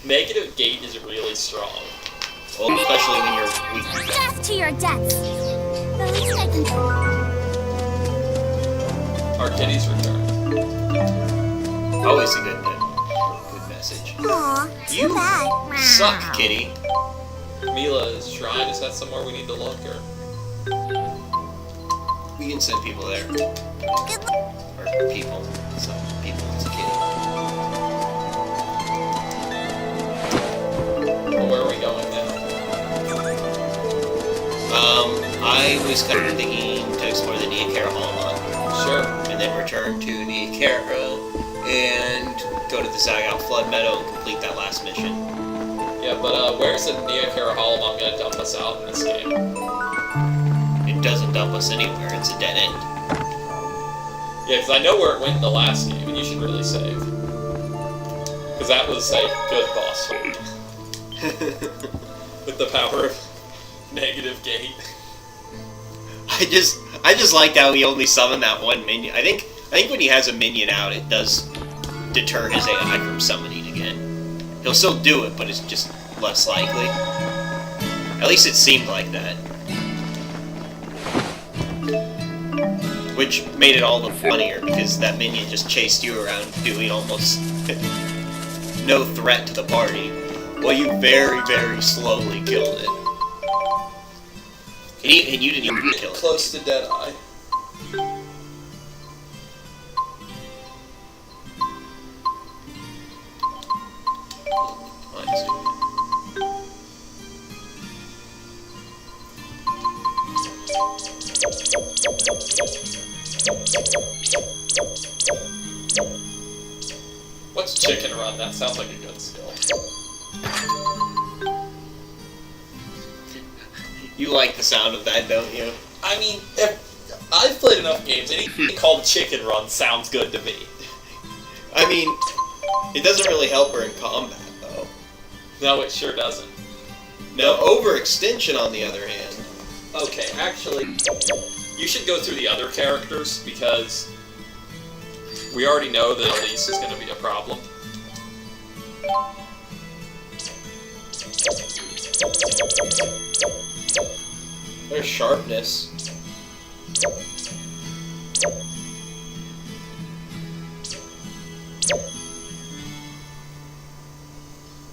Negative gate is really strong. Well, especially when you're weak. Death to your debts. The least I can do. Our kitty's return. Always a good message. Aw, You too bad. suck, kitty. Mila's shrine, is that somewhere we need to look, or? We can send people there. Good luck. Or people. Some people, it's a kitty. Well, where are we going now? I was kind of thinking to explore the Niakara Hallmont. Sure. And then return to Niakara and go to the Zagout Flood Meadow and complete that last mission. Yeah, but where's the Niakara Hallmont gonna dump us out in this game? It doesn't dump us anywhere, it's a dead end. Yeah, because I know where it went in the last game, and you should really save. Because that was a good boss fight. With the power of negative gate. I just liked how he only summoned that one minion. I think when he has a minion out, it does deter his AI from summoning again. He'll still do it, but it's just less likely. At least it seemed like that. Which made it all the funnier, because that minion just chased you around doing almost no threat to the party, while you very, very slowly killed it. And you didn't even kill it. Close to Deadeye. What's Chicken Run? That sounds like a good skill. You like the sound of that, don't you? I mean, I've played enough games, anything called Chicken Run sounds good to me. I mean, it doesn't really help her in combat, though. No, it sure doesn't. Now, overextension, on the other hand. Okay, actually, you should go through the other characters, because we already know that Elise is going to be a problem. There's sharpness.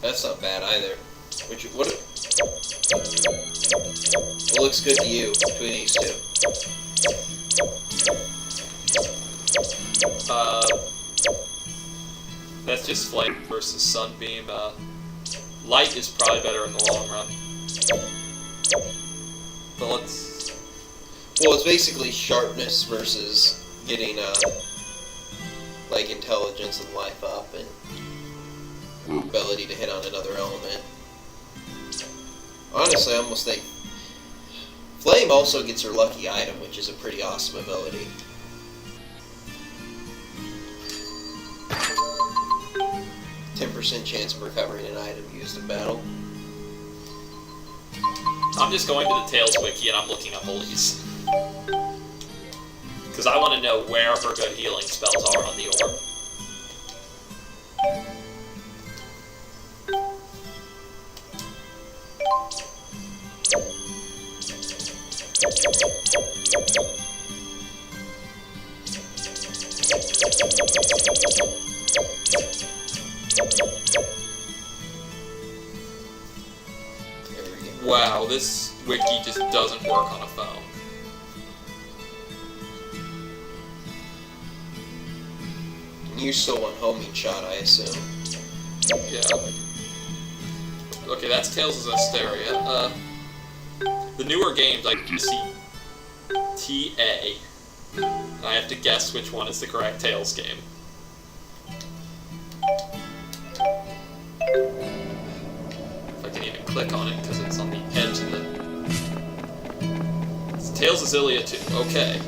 That's not bad either. What looks good to you between these two? That's just Flame versus Sunbeam. Light is probably better in the long run. But let's... Well, it's basically sharpness versus getting, like, intelligence and life up, and ability to hit on another element. Honestly, I almost think Flame also gets her lucky item, which is a pretty awesome ability. %10 chance of recovering an item used in battle. I'm just going to the Tails wiki and I'm looking up Elise. Because I want to know where her good healing spells are on the orb. Wow, this wiki just doesn't work on a phone. You still want homing shot, I assume. Yeah. Okay, that's Tales of Zestiria. The newer games, I can see TA. I have to guess which one is the correct Tales game. If I can even click on it, because it's on the edge of the... It's Tales of Xillia 2. Okay.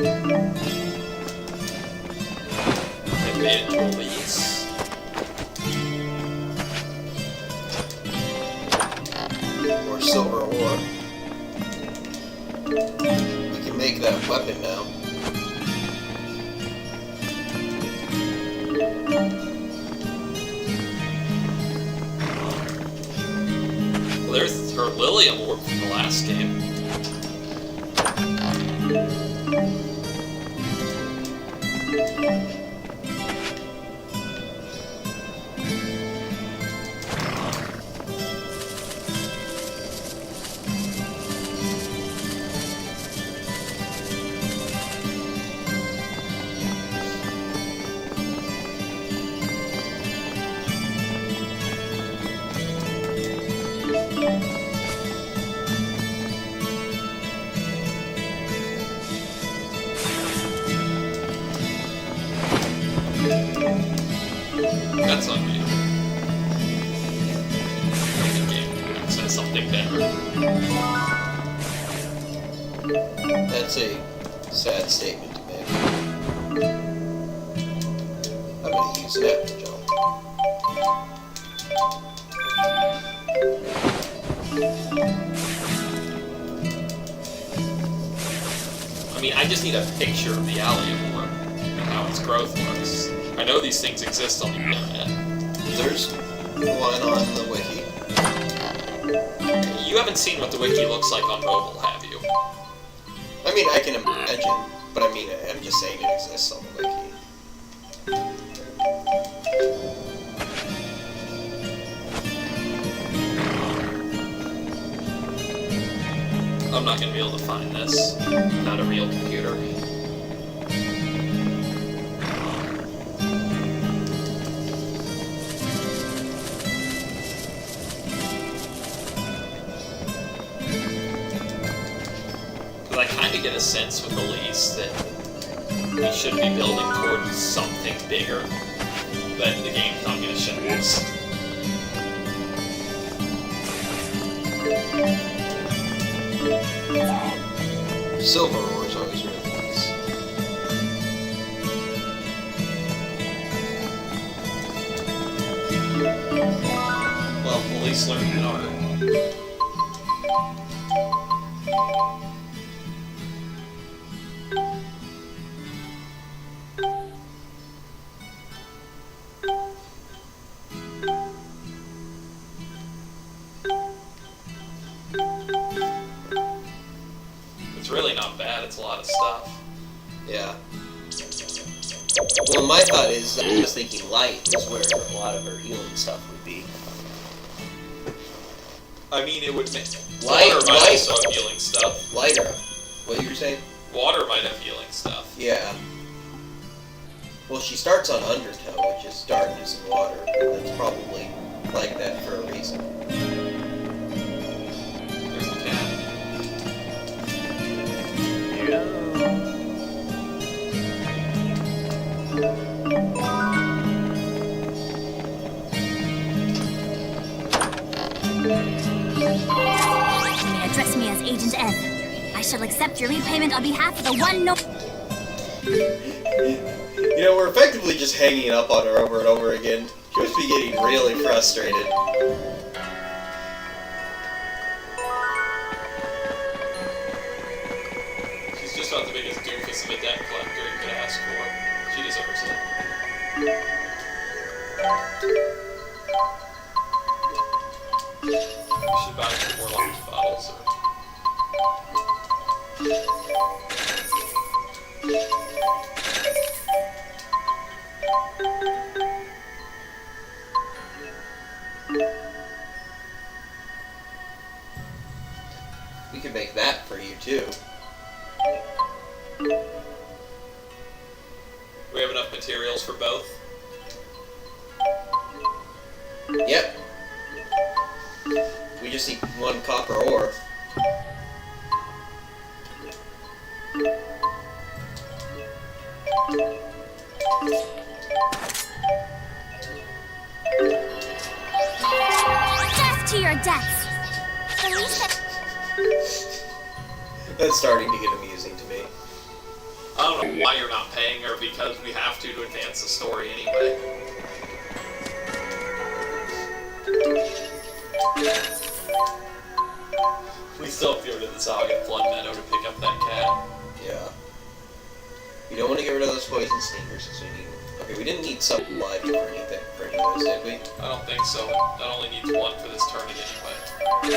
I made it to Elise. Or silver ore. We can make that weapon now. Lilium Orb from the last game. That's unreal. The game says something better. That's a sad statement to make. I'm gonna use that for John. I mean, I just need a picture of the Allium Orb and how its growth looks. I know these things exist on the internet. There's one on the wiki. You haven't seen what the wiki looks like on mobile, have you? I mean, I can imagine, but I mean, I'm just saying it exists on the wiki. I'm not going to be able to find this. Not a real computer. I kind of get a sense with the lease that we should be building towards something bigger, but the game's not going to show us. Silver ore is always really nice. Well, at least learn an art. It's really not bad, it's a lot of stuff. Yeah. Well, my thought is, I was thinking light is where a lot of her healing stuff would be. I mean, it would make... Light, Water might light. also have healing stuff. Lighter. What you were saying? Water might have healing stuff. Yeah. Well, she starts on Undertow, which is darkness and water. That's probably like that for a reason. There's the cat. You may address me as Agent F. I shall accept your repayment on behalf of the one no... You know, we're effectively just hanging up on her over and over again. She must be getting really frustrated. She's just about the biggest doofus of a debt collector you could ask for. She deserves it. You should buy some more lunch bottles or... We could make that for you, too. We have enough materials for both. Yep. We just need one copper ore. Death to your debts! The least that... That's starting to get amusing to me. I don't know why you're not paying her, because we have to advance the story anyway. We still have to go to the Zaga Flood Meadow to pick up that cat. Yeah. You don't want to get rid of those poison stingers, because we need them. Okay, we didn't need something live for anything, for any of those, did we? I don't think so. That only needs one for this tournament anyway. You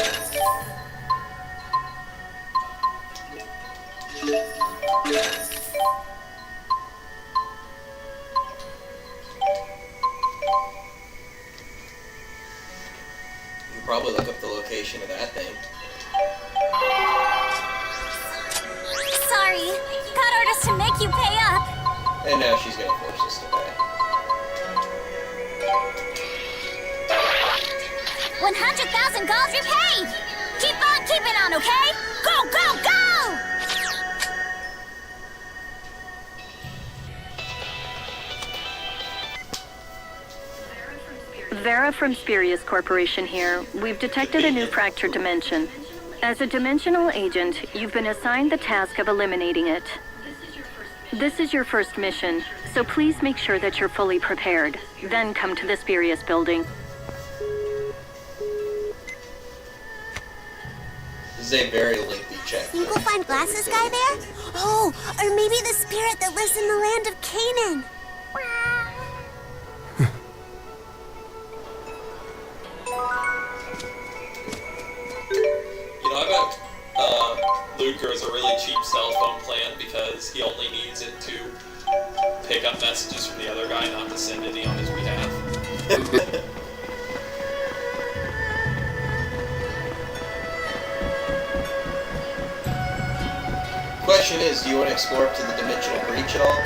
can probably look up the location of that thing. Sorry. Got orders to make you pay up. And now she's gonna force us to pay. 100,000 gold repaid! Keep on keeping on, okay? Go, go, go! Vera from Spurious Corporation here. We've detected a new fractured dimension. As a dimensional agent, you've been assigned the task of eliminating it. This is your first mission, so please make sure that you're fully prepared. Then come to the Spurious building. This is a very lengthy check. Think we'll find Glasses Guy there? Oh, or maybe the spirit that lives in the land of Canaan. I bet Luker is a really cheap cell phone plan because he only needs it to pick up messages from the other guy, not to send any on his behalf. Question is, do you want to explore up to the dimensional breach at all?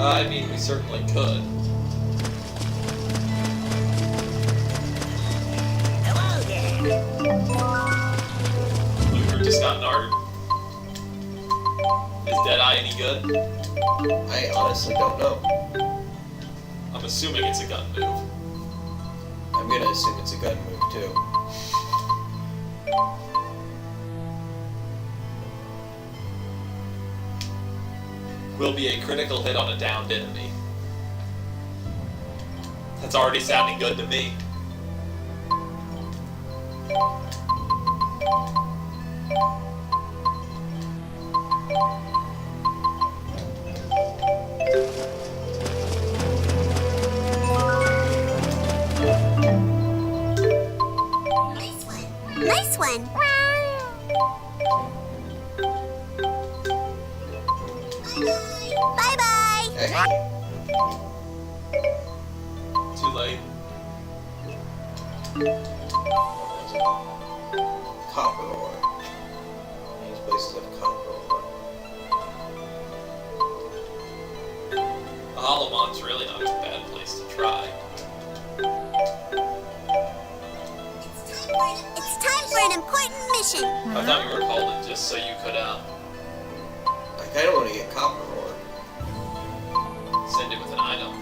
I mean, we certainly could. Luker just got narded. Is Deadeye any good? I honestly don't know. I'm assuming it's a gun move. I'm gonna assume it's a gun move too. Will be a critical hit on a downed enemy. That's already sounding good to me. Nice one. Bye-bye. Hey. Too late. Copper ore. These places have copper ore. A Holomon's really not a bad place to try. It's time for an important mission. I thought you were called it just so you could, I kinda wanna get copper ore. send it with an item.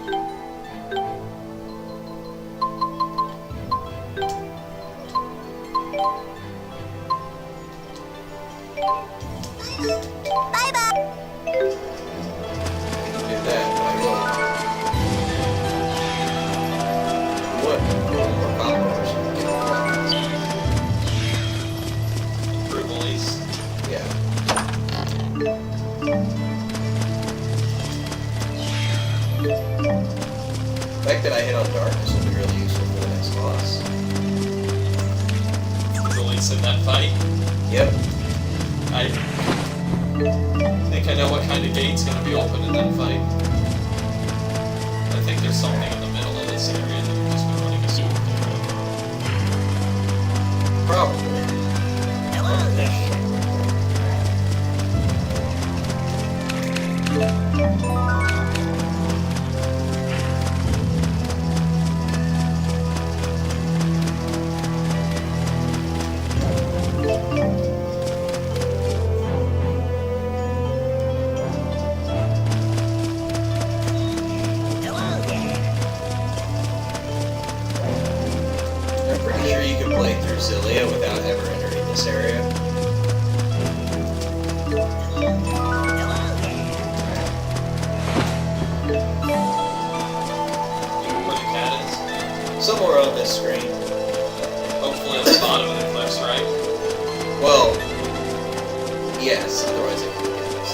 Bye-bye. Do that, I will. What? More copper ore so we can get more weapons. Improve at least. Yeah. The fact that I hit on darkness will be really useful for the next boss. Release in that fight. Yep. I think I know what kind of gate's gonna be open in that fight. I think there's something in the middle of this area that you've just been running a super through. Probably. I'm pretty sure you can play through Xillia without ever entering this area. Where the cat is. Somewhere on this screen. Hopefully at the bottom of the cliffs, right? Well, yes, otherwise I couldn't get this.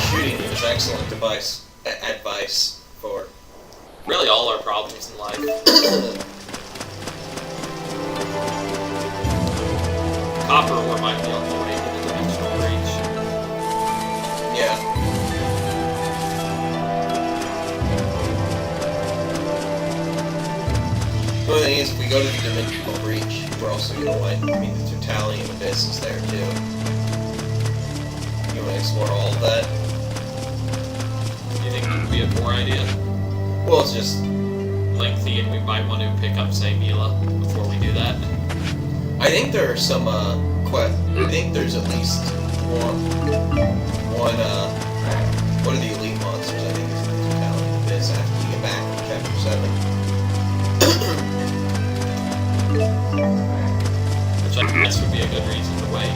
shooting is excellent advice for Really all our problems in life. Copper ore might be on the way to the dimensional breach. yeah. The only thing is, if we go to the dimensional breach, we're also gonna like. I mean, the totality of abyss is there too. You wanna explore all of that? You think it would be a poor idea? Well, it's just. Lengthy, and we might want to pick up, say, Mila before we do that. I think there are some. I think there's at least one. What are the elite monsters? I think is the totality of abyss after you get back to chapter 7. Which I guess would be a good reason to wait.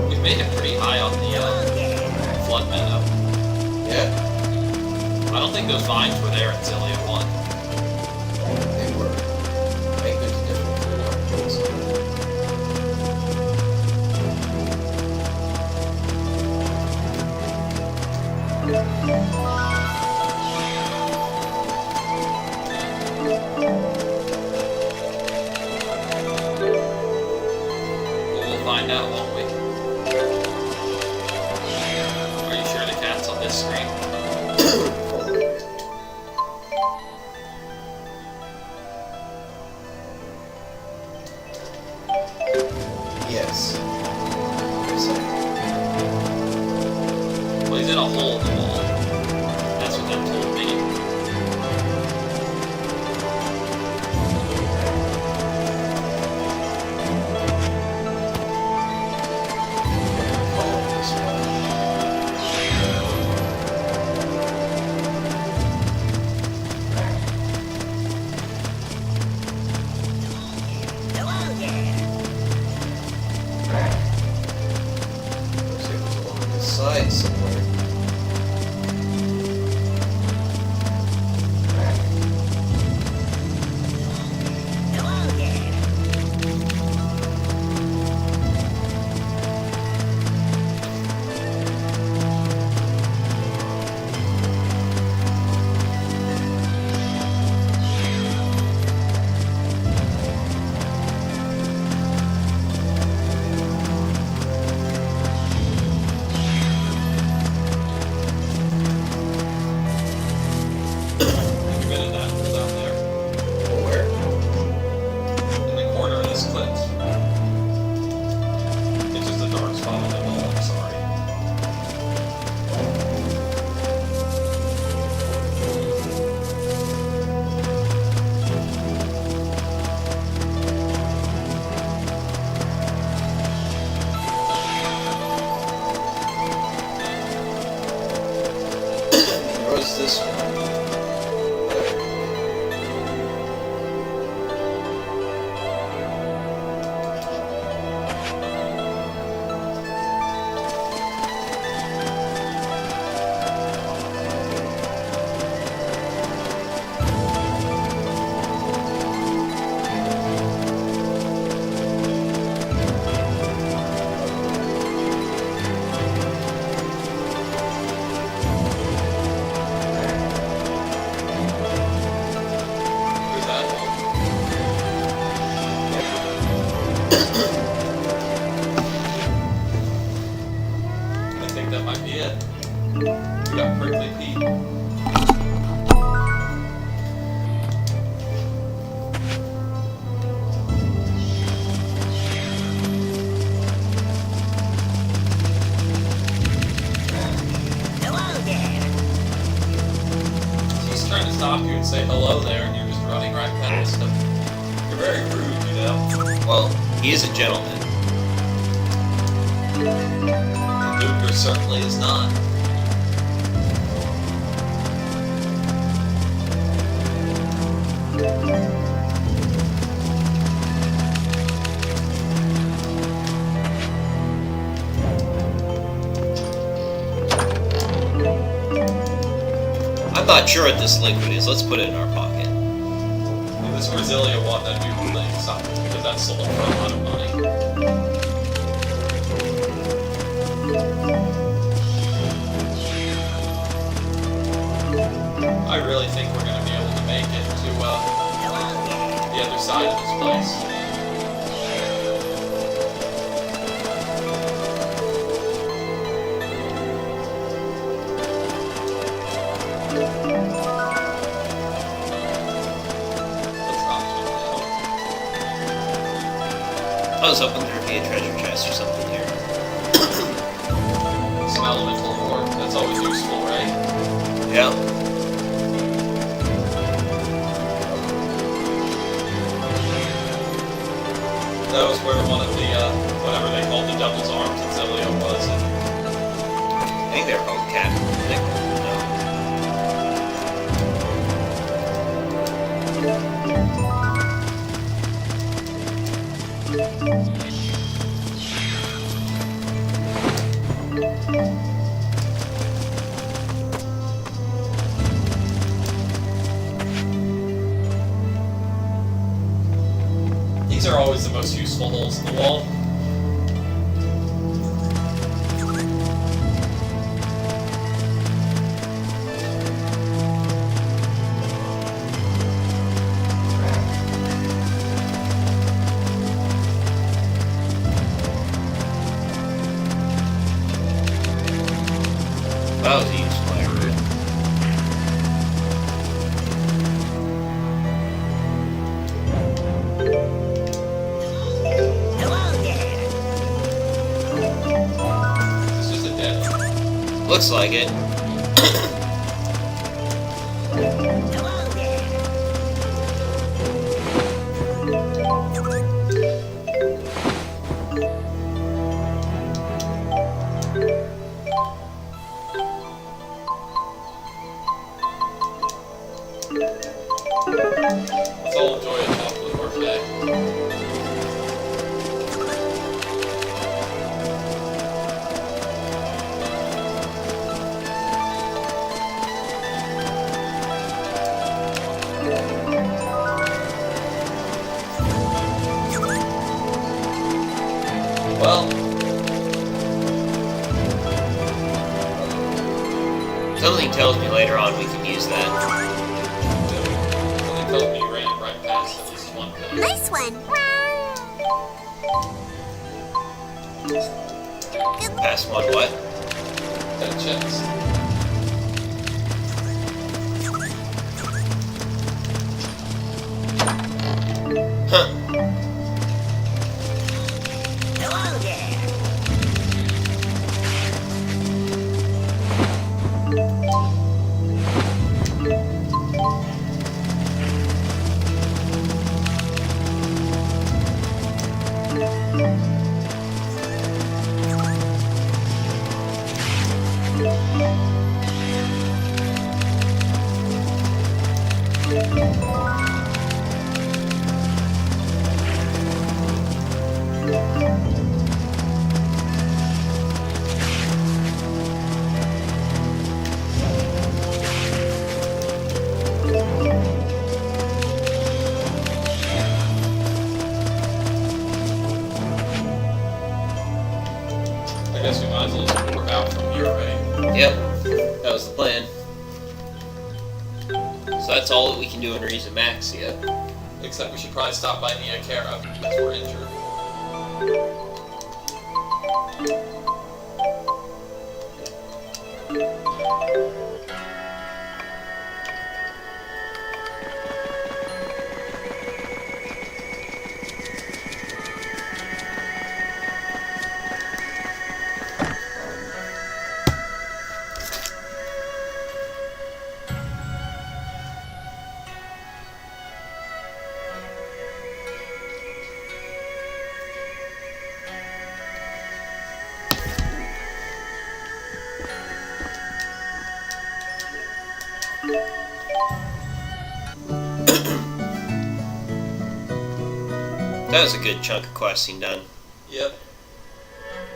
We've made it pretty high on the flood meadow. Yeah, I don't think those vines were there in Xillia 1. they were. I think there's a difference in We'll find out, won't we? Are you sure the cat's on this screen? Yes. Well, he's in a hole in the wall. That's what that told me. Follow this Looks like there's one on this side somewhere. Committed that was down there. Oh, where? In the corner of this cliff. It's just a dark spot on the wall, I'm sorry. Where's this one? Where's that hole? I think that might be it. We got Prickly Pete. He's trying to stop you and say hello there, and you're just running right past him. You're very rude, you know? Well, he is a gentleman. Luger certainly is not. I not sure what this liquid is. Let's put it in our pocket. And this Xillia one, that'd be really exciting because that's sold for a lot of money. I really think we're going to be able to make it to the other side of this place. Let's not jump down. I was hoping there'd be a treasure chest or something here. Some elemental ore, that's always useful, right? Yeah. That was where one of the, whatever they called the Devil's Arms in Xillia was. I think they're called cat. These are always the most useful holes in the wall. That was a useful area. It's just a dead end. Looks like it. Let's all enjoy a chocolate parfait. Well, Something tells me later on we can use that. something tells me you ran right past at least one thing. Nice one. Past one what? That chest. Huh. I guess we might as well just work out from here, right? Yep. That was the plan. So that's all that we can do in Rieza Maxia. Except we should probably stop by Niakara because we're injured. That was a good chunk of questing done. Yep.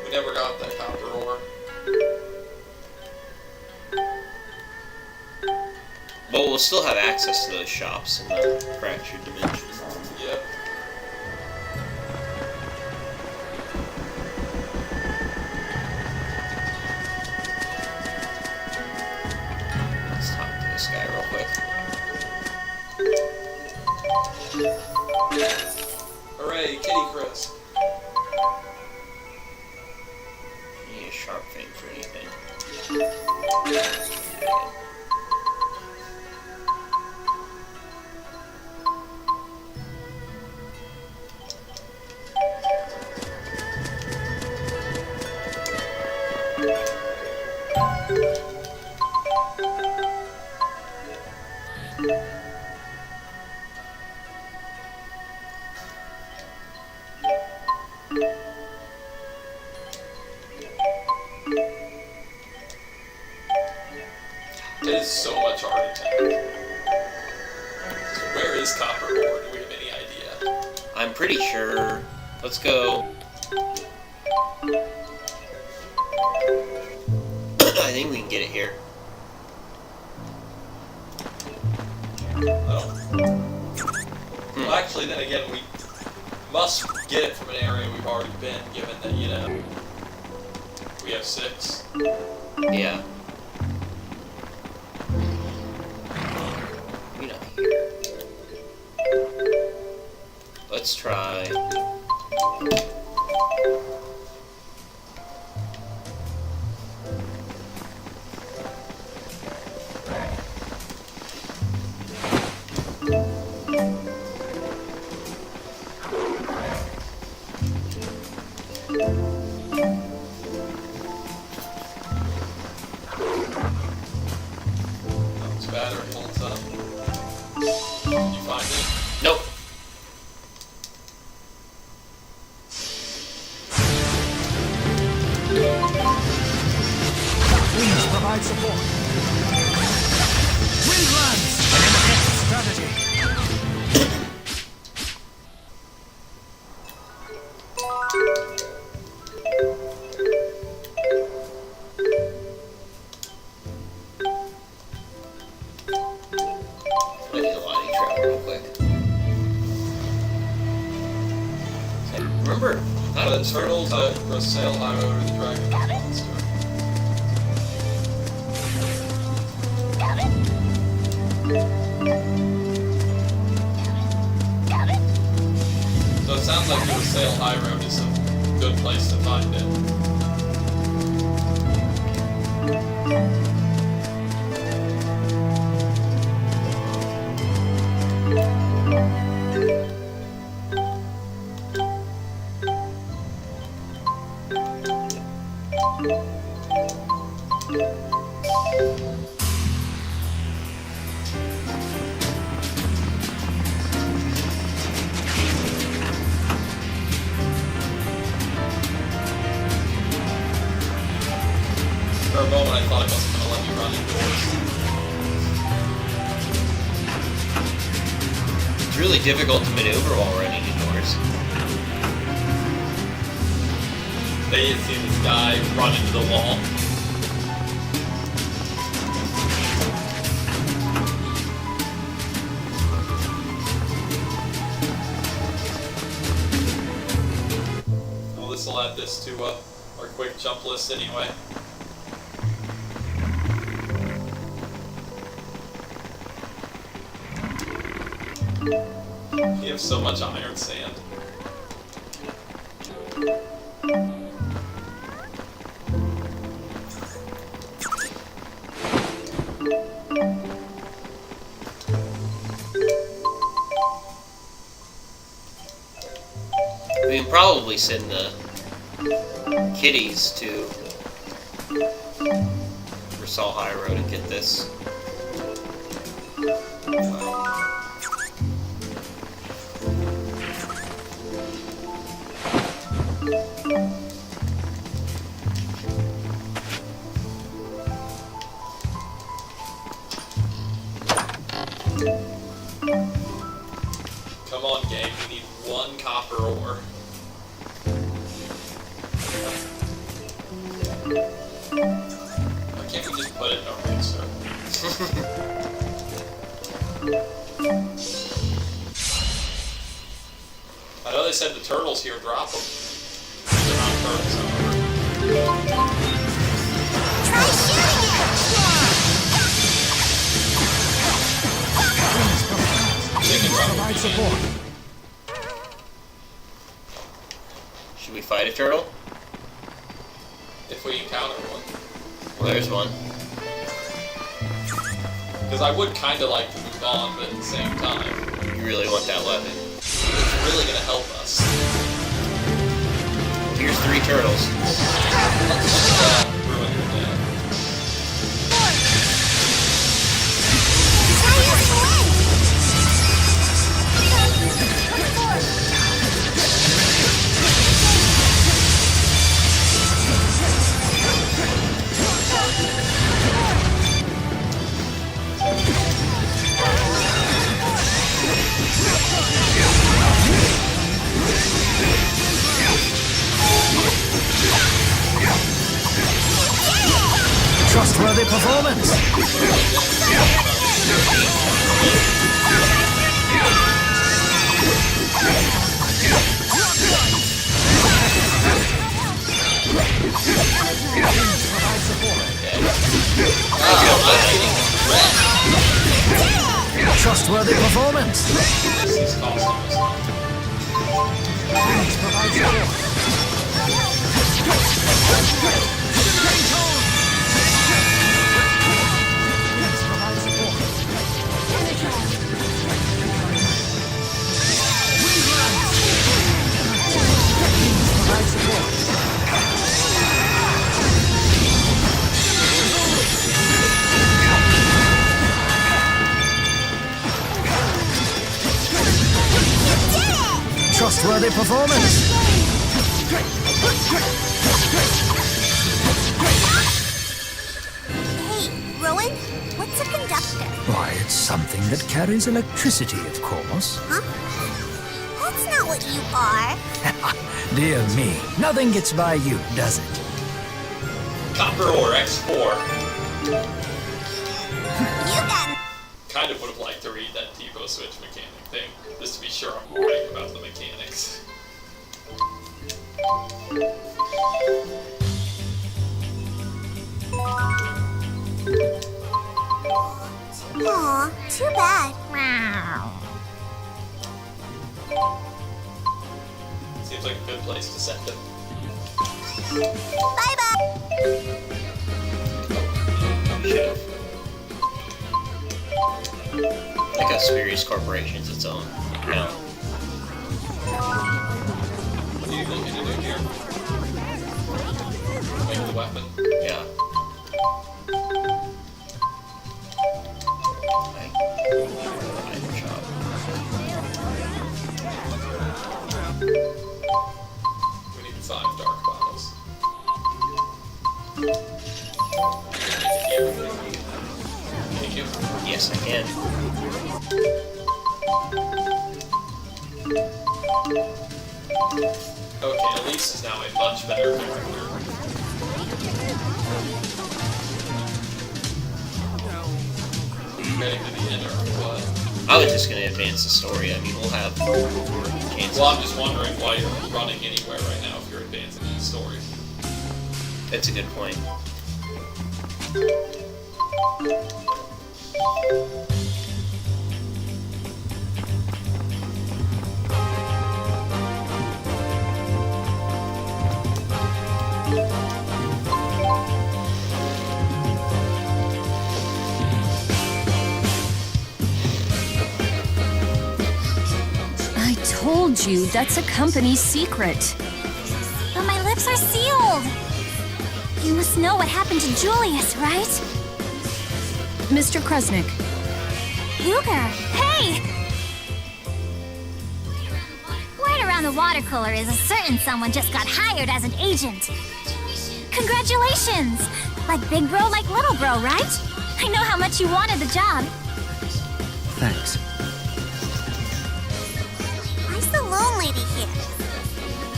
We never got that copper ore. But we'll still have access to those shops in the fractured dimension. Yep. Let's talk to this guy real quick. Hooray, Kitty Chris. You need a sharp thing for anything. It is so much art attack. Where is copper ore? Do we have any idea? I'm pretty sure. Let's go. I think we can get it here. Oh. Well, actually, then again, we must get it from an area we've already been, given that, you know, we have 6. Yeah. Maybe not here. Let's try. This battery holds up. You find it? Nope. Winds provide support. Wind lands! An enhanced strategy. I need a lighting trap real quick. Remember, not The a turtles that sail high over the dragon monster. So it sounds like the sail high road is a good place to find it. For a moment, I thought it wasn't going to let me run indoors. It's really difficult to maneuver while running indoors. They see this guy run into the wall. Well, this will add this to our quick jump list anyway. You have so much iron sand. We can probably send the kitties to Versal High Road and get this. Come on, gang, we need 1 copper ore. Why can't we just put it in a mixer? I know they said the turtles here drop them. They're not turtles, however. Try shooting it! They can drop Provide them support. Should we fight a turtle? if we encounter one. Well, there's one. Because I would kind of like to move on, but at the same time, You really want that weapon. it's really going to help us. Here's 3 turtles. Let's ruin your day. Try using wind! Trustworthy performance. Provide support. Trustworthy performance. These costumes. Please provide support. Please provide support. Please provide support. Trustworthy performance. Hey, Rowan, what's a conductor? Why, it's something that carries electricity, of course. Huh? That's not what you are. Dear me, nothing gets by you, does it? Copper ore X4. You got Kind of would have liked to read that depot switch mechanic thing, just to be sure I'm right about the mechanics. Aw, too bad. Wow. Seems like a good place to send it. Bye-bye. Should've. I guess Spurious Corporation's its own. No. What are you looking to do here? Make the weapon. Yeah. Item shop. We need 5 dark bottles. Thank you. Yes, I can. Okay, Elise is now a much better character. Getting to the end or what? I was just gonna advance the story. I mean, we'll have chances. Well, I'm just wondering why you're running anywhere right now if you're advancing the story. That's a good point. I told you, that's a company secret. But my lips are sealed. You must know what happened to Julius, right? Mr. Krusnik, Luger, hey! Word around the water cooler is a certain someone just got hired as an agent. Congratulations! Like big bro, like little bro, right? I know how much you wanted the job. Thanks. Why's the lone lady here?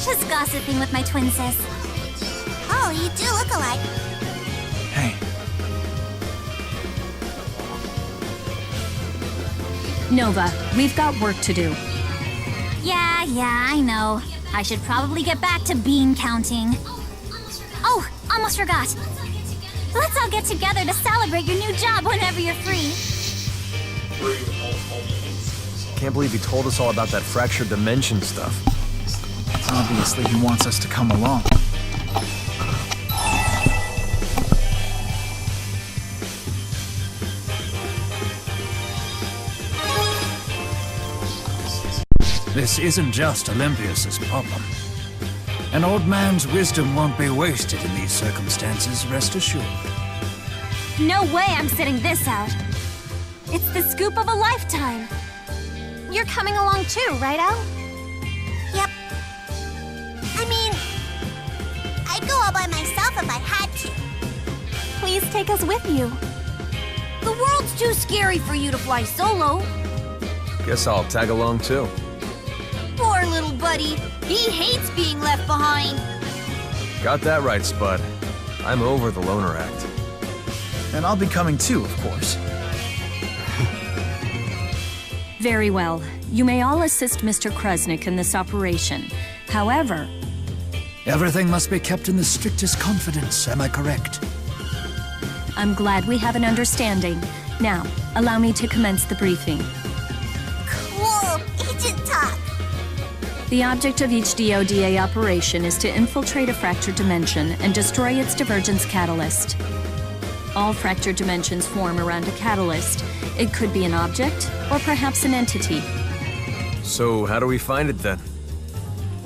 Just gossiping with my twin sis. Oh, you do look alike. Hey, Nova, we've got work to do. Yeah, I know. I should probably get back to bean counting. Oh, almost forgot. Let's all get together to celebrate your new job whenever you're free. Can't believe he told us all about that fractured dimension stuff. Obviously, he wants us to come along. This isn't just Olympius's problem. An old man's wisdom won't be wasted in these circumstances, rest assured. No way I'm sitting this out. It's the scoop of a lifetime. You're coming along too, right, Al? Yep. I mean, I'd go all by myself if I had to. Please take us with you. The world's too scary for you to fly solo. Guess I'll tag along too. Poor little buddy. He hates being left behind. Got that right, Spud. I'm over the loner act. And I'll be coming too, of course. Very well. You may all assist Mr. Kresnik in this operation. However... Everything must be kept in the strictest confidence, am I correct? I'm glad we have an understanding. Now, allow me to commence the briefing. Cool. Agent talk. The object of each DODA operation is to infiltrate a fractured dimension and destroy its divergence catalyst. All fractured dimensions form around a catalyst. It could be an object, or perhaps an entity. So how do we find it then?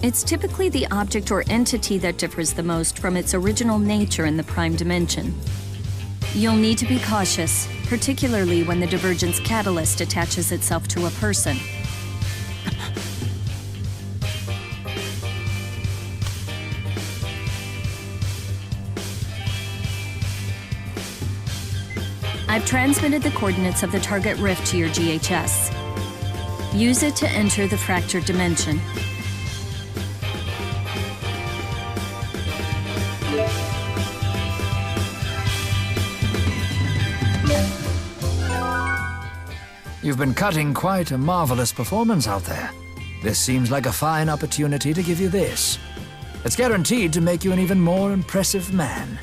It's typically the object or entity that differs the most from its original nature in the prime dimension. You'll need to be cautious, particularly when the divergence catalyst attaches itself to a person. I've transmitted the coordinates of the target rift to your GHS. Use it to enter the fractured dimension. You've been cutting quite a marvelous performance out there. This seems like a fine opportunity to give you this. It's guaranteed to make you an even more impressive man.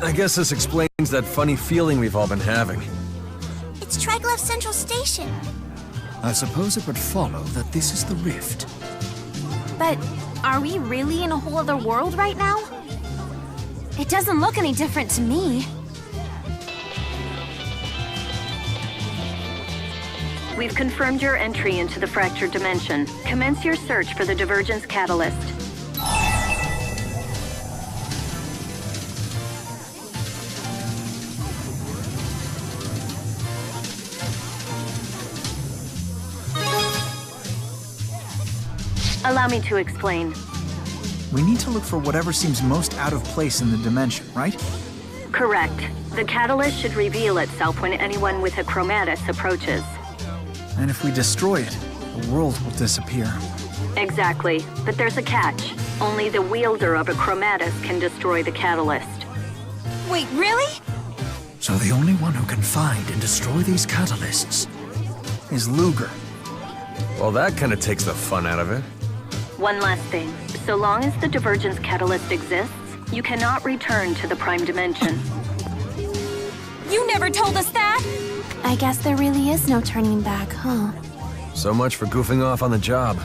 I guess this explains that funny feeling we've all been having. It's Triglav Central Station. I suppose it would follow that this is the rift. But are we really in a whole other world right now? It doesn't look any different to me. We've confirmed your entry into the fractured dimension. Commence your search for the divergence catalyst. Allow me to explain. We need to look for whatever seems most out of place in the dimension, right? Correct. The catalyst should reveal itself when anyone with a chromatus approaches. And if we destroy it, the world will disappear. Exactly. But there's a catch. Only the wielder of a chromatus can destroy the catalyst. Wait, really? So the only one who can find and destroy these catalysts Is Luger. Well, that kind of takes the fun out of it. One last thing. So long as the divergence catalyst exists, you cannot return to the prime dimension. You never told us that! I guess there really is no turning back, huh? So much for goofing off on the job.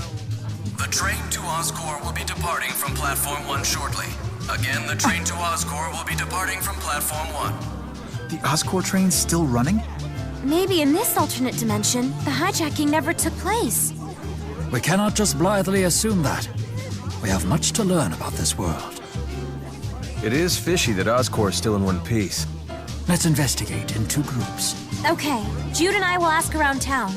The train to Oscore will be departing from Platform 1 shortly. Again, the train to Oscore will be departing from Platform 1. The Oscore train's still running? Maybe in this alternate dimension, the hijacking never took place. We cannot just blithely assume that. We have much to learn about this world. It is fishy that Oscore is still in one piece. Let's investigate in 2 groups. Okay, Jude and I will ask around town.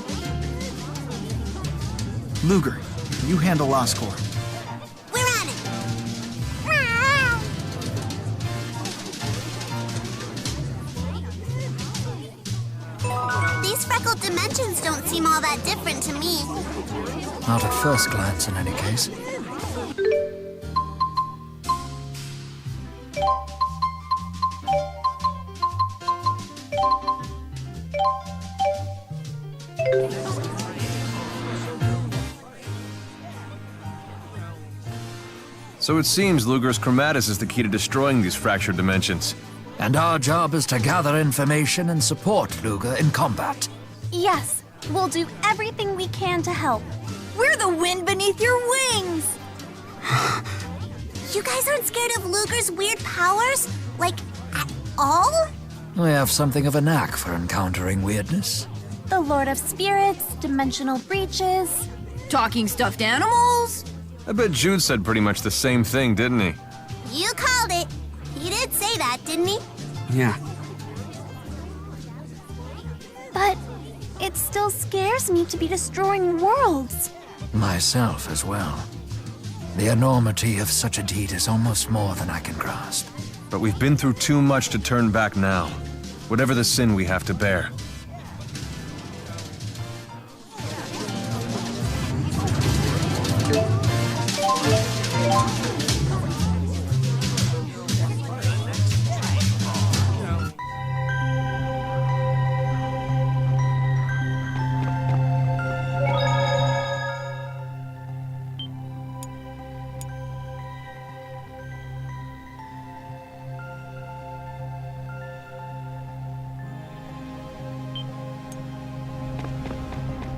Luger, you handle Oscore. We're on it! These freckled dimensions don't seem all that different to me. Not at first glance, in any case. So it seems Luger's chromatus is the key to destroying these fractured dimensions. And our job is to gather information and support Luger in combat. Yes, we'll do everything we can to help. We're the wind beneath your wings! You guys aren't scared of Luger's weird powers? Like, at all? We have something of a knack for encountering weirdness. The Lord of Spirits, dimensional breaches... Talking stuffed animals? I bet Jude said pretty much the same thing, didn't he? You called it. He did say that, didn't he? Yeah. But it still scares me to be destroying worlds. Myself as well. The enormity of such a deed is almost more than I can grasp. But we've been through too much to turn back now. Whatever the sin we have to bear.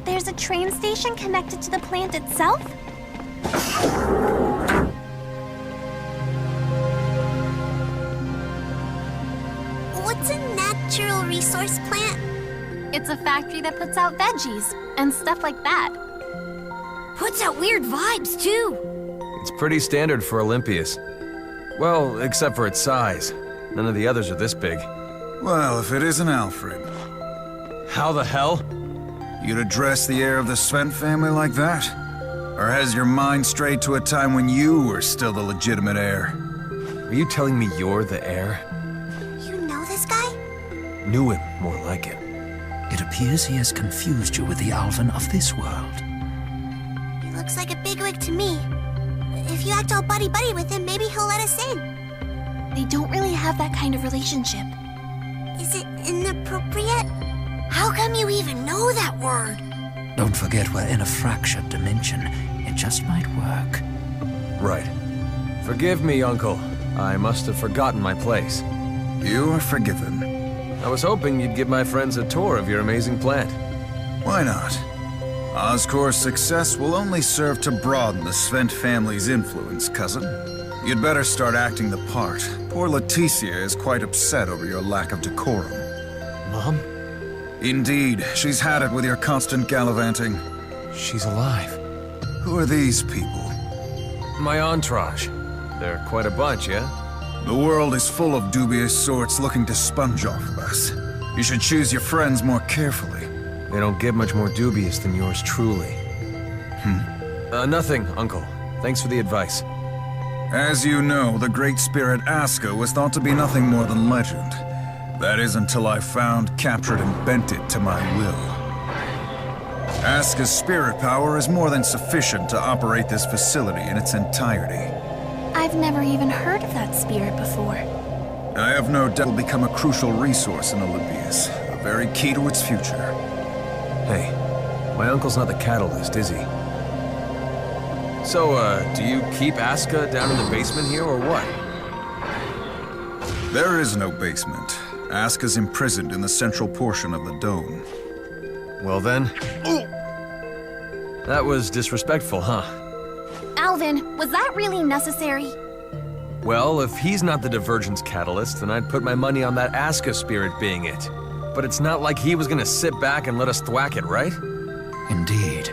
There's a train station connected to the plant itself? What's a natural resource plant? It's a factory that puts out veggies and stuff like that. Puts out weird vibes, too. It's pretty standard for Olympias. Well, except for its size. None of the others are this big. Well, if it isn't Alfred. How the hell? You'd address the heir of the Sven family like that? Or has your mind strayed to a time when you were still the legitimate heir? Are you telling me you're the heir? You know this guy? Knew him, more like it. It appears he has confused you with the Alvin of this world. He looks like a bigwig to me. If you act all buddy-buddy with him, maybe he'll let us in. They don't really have that kind of relationship. Is it inappropriate? How come you even know that word? Don't forget we're in a fractured dimension. It just might work. Right. Forgive me, Uncle. I must have forgotten my place. You are forgiven. I was hoping you'd give my friends a tour of your amazing plant. Why not? Oscore's success will only serve to broaden the Sven family's influence, cousin. You'd better start acting the part. Poor Leticia is quite upset over your lack of decorum. Mom? Indeed, she's had it with your constant gallivanting. She's alive. Who are these people? My entourage. They're quite a bunch, yeah? The world is full of dubious sorts looking to sponge off of us. You should choose your friends more carefully. They don't get much more dubious than yours truly. Nothing, Uncle. Thanks for the advice. As you know, the great spirit Aska was thought to be nothing more than legend. That is until I found, captured, and bent it to my will. Aska's spirit power is more than sufficient to operate this facility in its entirety. I've never even heard of that spirit before. I have no doubt it will become a crucial resource in Olympias, a very key to its future. Hey, my uncle's not the catalyst, is he? So, do you keep Aska down in the basement here, or what? There is no basement. Aska's imprisoned in the central portion of the dome. Well then... That was disrespectful, huh? Alvin, was that really necessary? Well, if he's not the divergence catalyst, then I'd put my money on that Aska spirit being it. But it's not like he was gonna sit back and let us thwack it, right? Indeed.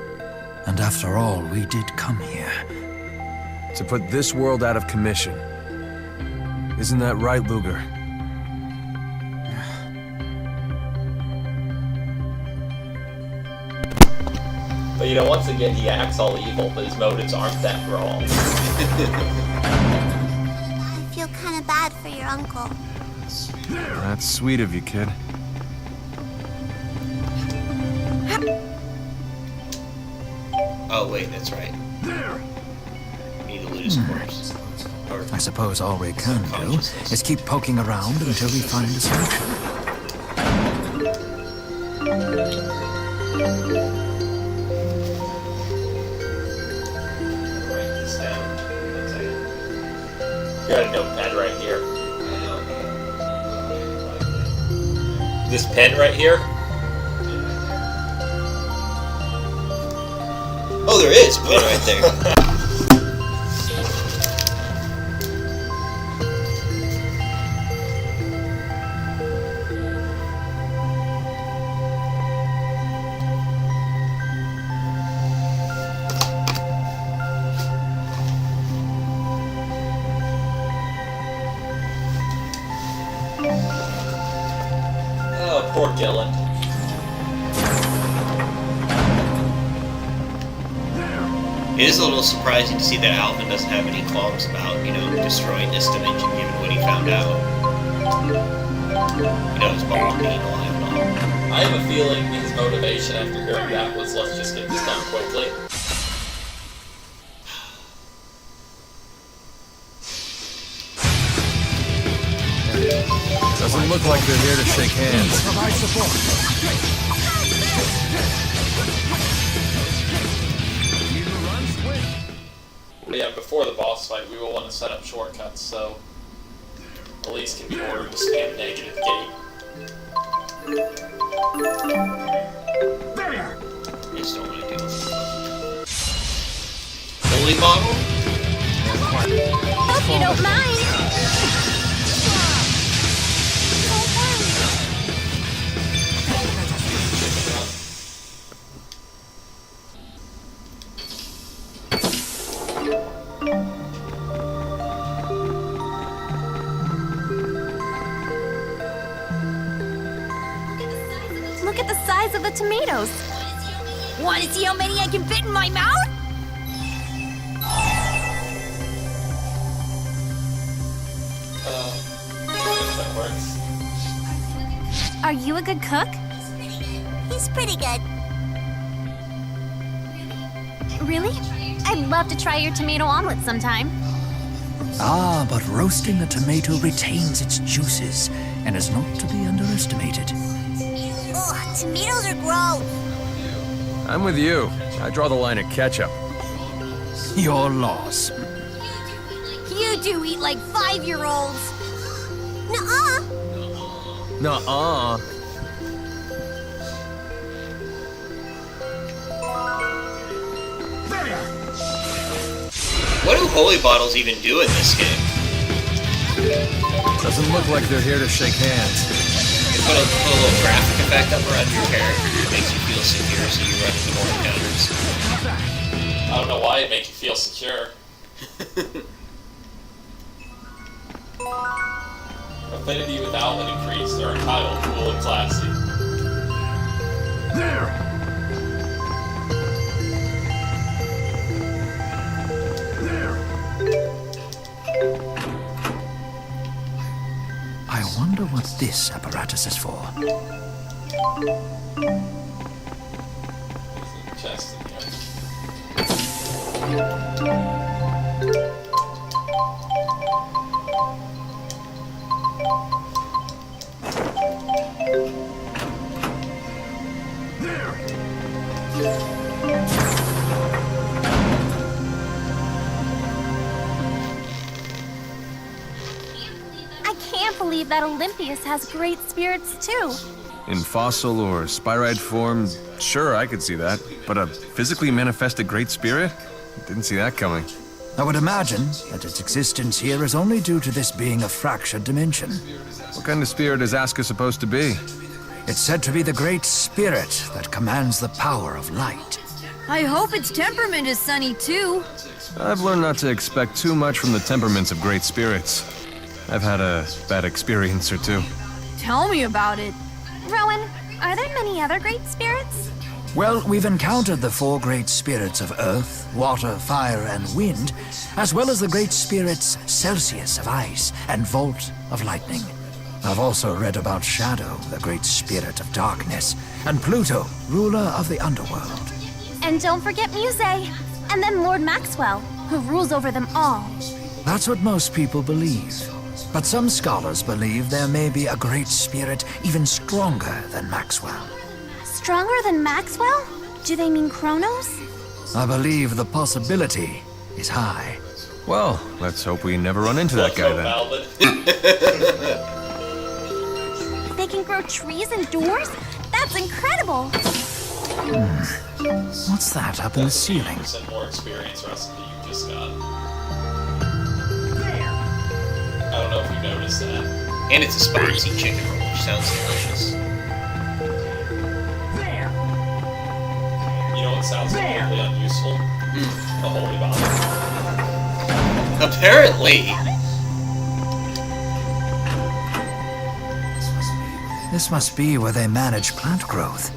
And after all, we did come here. To put this world out of commission. Isn't that right, Luger? But you know, once again, he acts all evil, but his motives aren't that wrong. I feel kind of bad for your uncle. That's sweet of you, kid. Oh, wait, that's right. Need to loot his corpse. Or I suppose all we can do is keep poking around until we find a solution. Write this down. One second. Got a notepad right here. This pen right here? oh, there is! Put it right there. Oh, poor Dylan. It is a little surprising to see that Alvin doesn't have any qualms about, destroying this dimension given what he found out. His mom being alive and all. I have a feeling his motivation after hearing that was, let's just get this done quickly. Doesn't look like they're here to shake hands. Provide support. But yeah, before the boss fight, we will want to set up shortcuts so police can be ordered to spam negative gate. I just don't want to deal with it. Holy bottle? Hope you don't mind. Look at the size of the tomatoes. Want to see how many I can fit in my mouth? If that works. Are you a good cook? He's pretty good. Really? I'd love to try your tomato omelet sometime. Ah, but roasting a tomato retains its juices and is not to be underestimated. Ugh, tomatoes are gross. I'm with you. I draw the line at ketchup. Your loss. You two eat like 5-year-olds. Nuh-uh. Nuh-uh. What do holy bottles even do in this game? Doesn't look like they're here to shake hands. You put a little graphic effect up around your character that makes you feel secure so you run into more encounters. I don't know why it makes you feel secure. Affinity without an increase are entitled, cool and classy. There! I wonder what this apparatus is for. Chest in here. I can't believe that Olympius has great spirits too. In fossil or spirite form, sure, I could see that. But a physically manifested great spirit? Didn't see that coming. I would imagine that its existence here is only due to this being a fractured dimension. What kind of spirit is Aska supposed to be? It's said to be the great spirit that commands the power of light. I hope its temperament is sunny too. I've learned not to expect too much from the temperaments of great spirits. I've had a bad experience or two. Tell me about it. Rowan, are there many other great spirits? Well, we've encountered the 4 great spirits of earth, water, fire, and wind, as well as the great spirits Celsius of ice and Volt of lightning. I've also read about Shadow, the great spirit of darkness, and Pluto, ruler of the underworld. And don't forget Muse, and then Lord Maxwell, who rules over them all. That's what most people believe. But some scholars believe there may be a great spirit even stronger than Maxwell. Stronger than Maxwell? Do they mean Kronos? I believe the possibility is high. Well, let's hope we never run into that guy then. They can grow trees and doors? That's incredible! What's that up in the ceiling? Percent more experience recipe you just got. I don't know if you noticed that. And it's a spicy chicken roll, which sounds delicious. You know what sounds completely unuseful? A holy bottle. Apparently. This must be where they manage plant growth.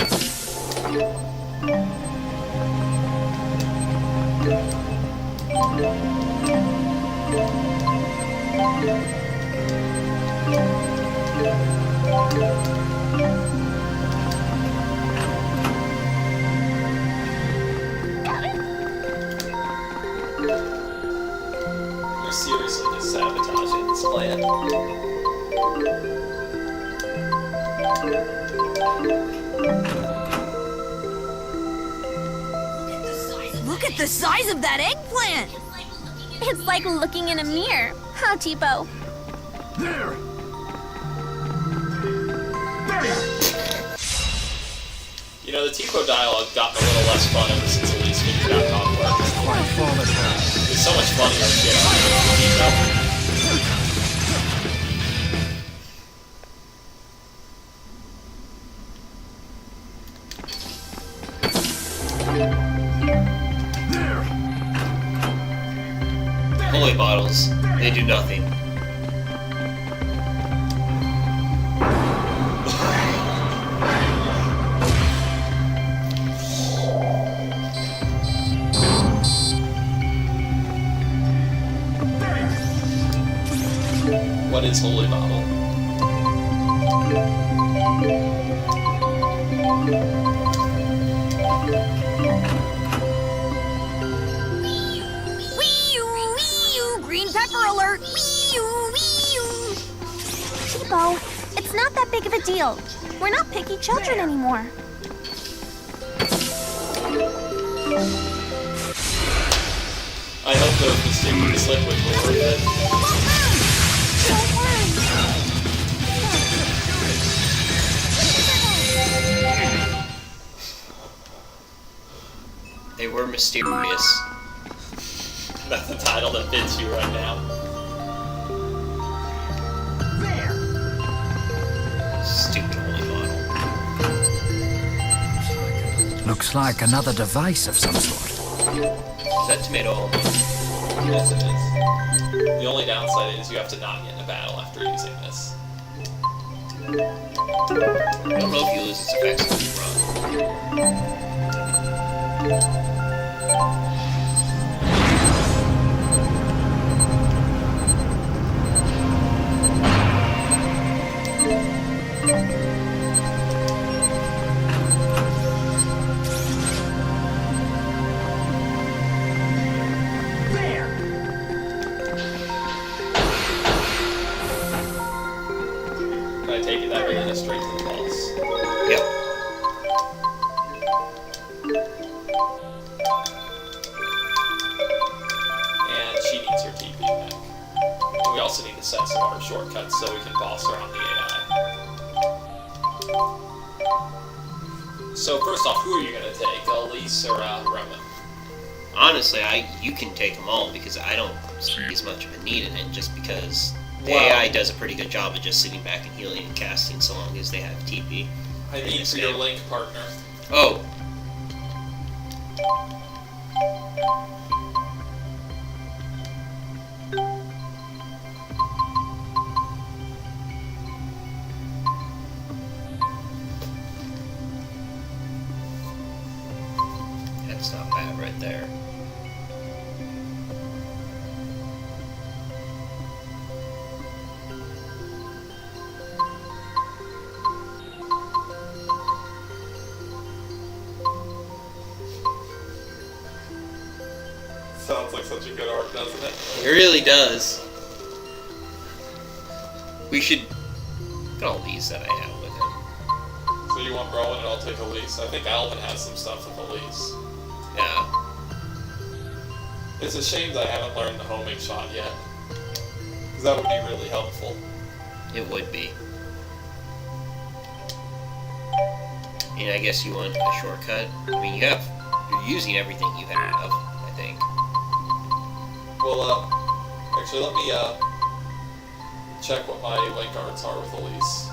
You're seriously just sabotaging this plan. Look at the size of that eggplant! It's like looking in a mirror. Huh, Tipo? There! You know, the Tipo dialogue got a little less fun ever since Elise figured out how it works. It's so much funnier to get on Tipo. Holy bottles, they do nothing. his holy bottle. Wee-oo, green pepper alert! Wee-oo. Tipo, it's not that big of a deal. We're not picky children anymore. I hope those mysterious liquids were worth it. They were mysterious. That's the title that fits you right now. Stupid holy bottle. Looks like another device of some sort. Is that tomato? Yes, it is. The only downside is you have to not get in a battle after using this. I don't know if you lose its effects if you run. I take it that really is straight to the boss. Yep. And she needs her TP back. And we also need to set some other shortcuts so we can boss around the AI. So first off, who are you going to take? Elise or Roman? Honestly, you can take them all because I don't see as much of a need in it just because the Well- AI does a pretty good job of just sitting back and healing and casting so long as they have TP. I need for your Link partner. Oh. That's not bad right there. Sounds like such a good arc, doesn't it? It really does. We should look at all these that I have with him. So you want Rowan and I'll take Elise. I think Alvin has some stuff with Elise. Yeah. It's a shame that I haven't learned the homing shot yet. Because that would be really helpful. It would be. And I guess you want a shortcut. I mean, you're using everything you have, I think. Well, actually, let me, check what my link arts are with Elise.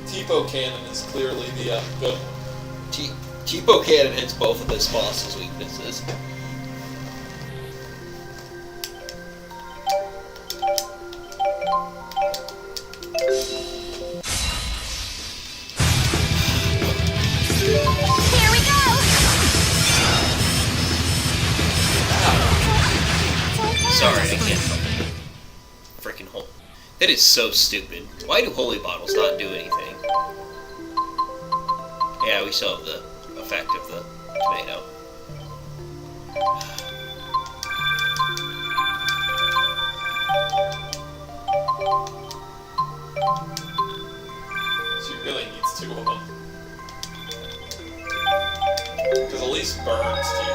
Tipo Cannon is clearly the, good. Tipo Cannon hits both of this boss's weaknesses. Here we go! Sorry, I can't freaking hold. That is so stupid. Why do holy bottles not do anything? Yeah, we still have the effect of the tomato. She really needs two of them. Because Elise burns TV.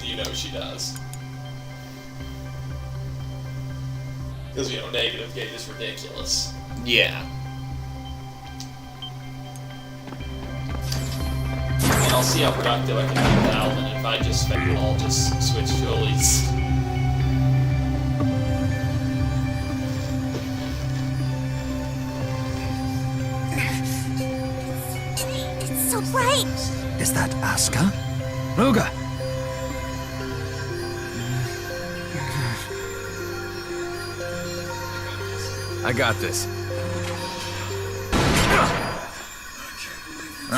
You know she does. Because, negative gauge is ridiculous. Yeah. And I'll see how productive I can be with Alvin. If I just fail, I'll just switch to Elise. It's so bright. Is that Aska? Ruga! I got this.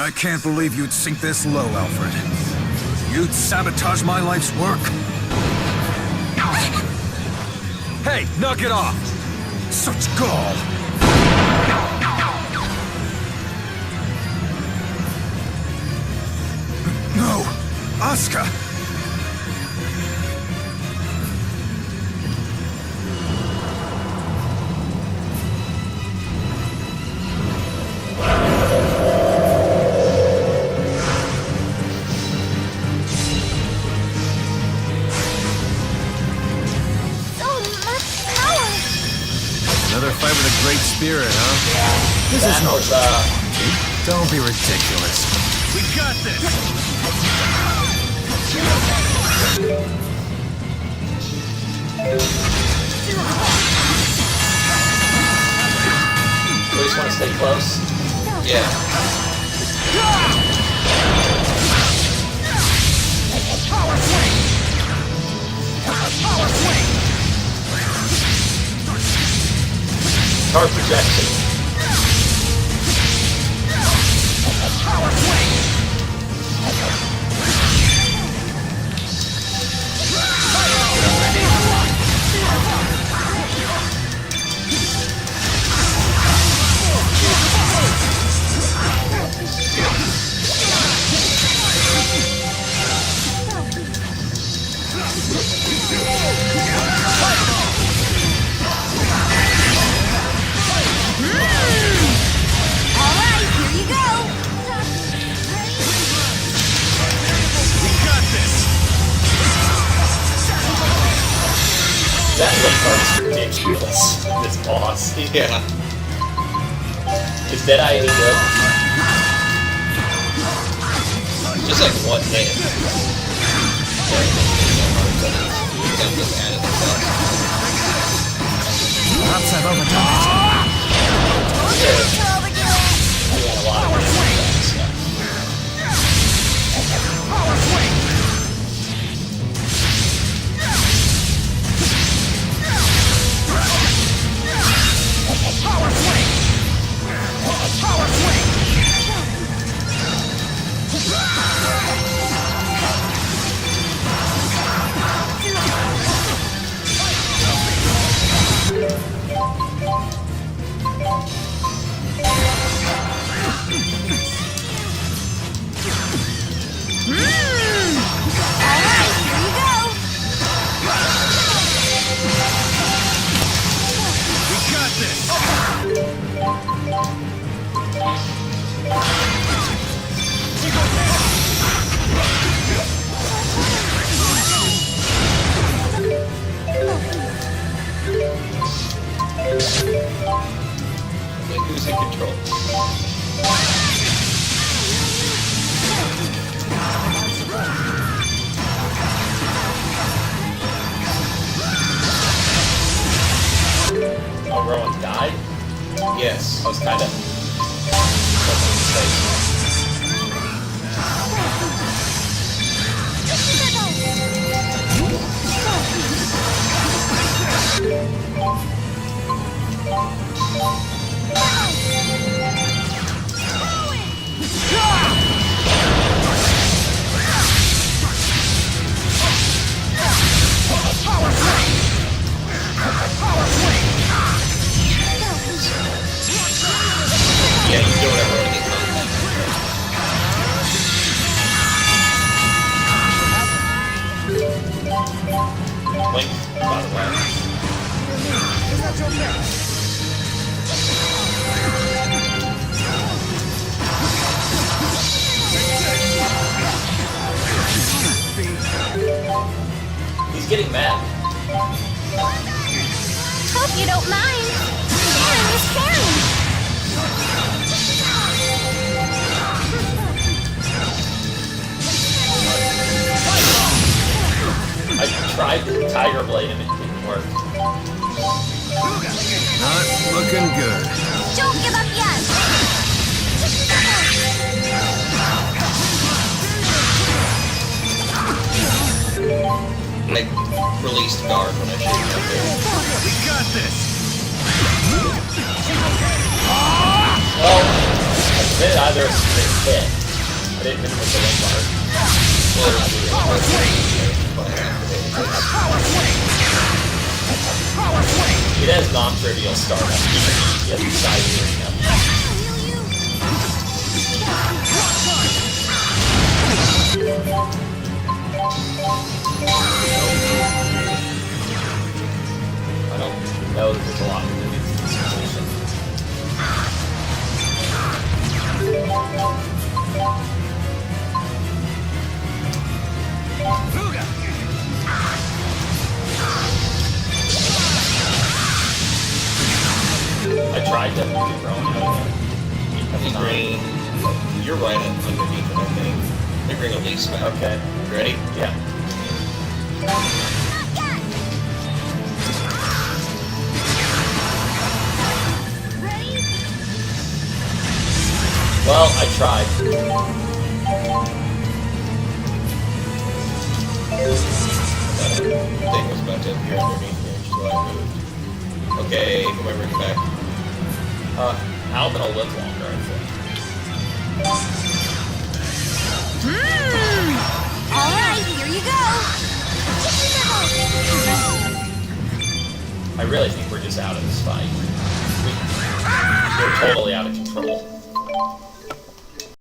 I can't believe you'd sink this low, Alfred. You'd sabotage my life's work? Hey, knock it off! Such gall! No! Aska! Another fight with a great spirit, huh? This is no Don't be ridiculous. We got this! You just want to stay close? Yeah. Power projection. That looks ridiculous, this boss. Yeah. Is Deadeye any good? Just like one hit. Perhaps I've overdone it. Doing a lot of stuff. Who's in control? Oh, Rowan died? Yes. I was kind of... Yeah, you do whatever when you get done. Link, by the way. He's getting mad. Hope you don't mind. Aaron is carrying. I tried the Tiger Blade and it didn't work. Not looking good. Don't give up yet. I released guard when I should have done there. We got this! Well, I Did either hit? I didn't hit with the wing bar. It has non-trivial startup. He has the size of I don't know that there's a lot of this situation. I tried to get thrown out. Let me bring... You're right underneath it, I think. Let me bring Elise back. Okay. Ready? Yeah. Well, I tried. That thing was about to appear underneath me, so I moved. Okay, who am I bringing back? Alvin will live longer, I think. Alright, here you go. I really think we're just out of this fight. We're totally out of control.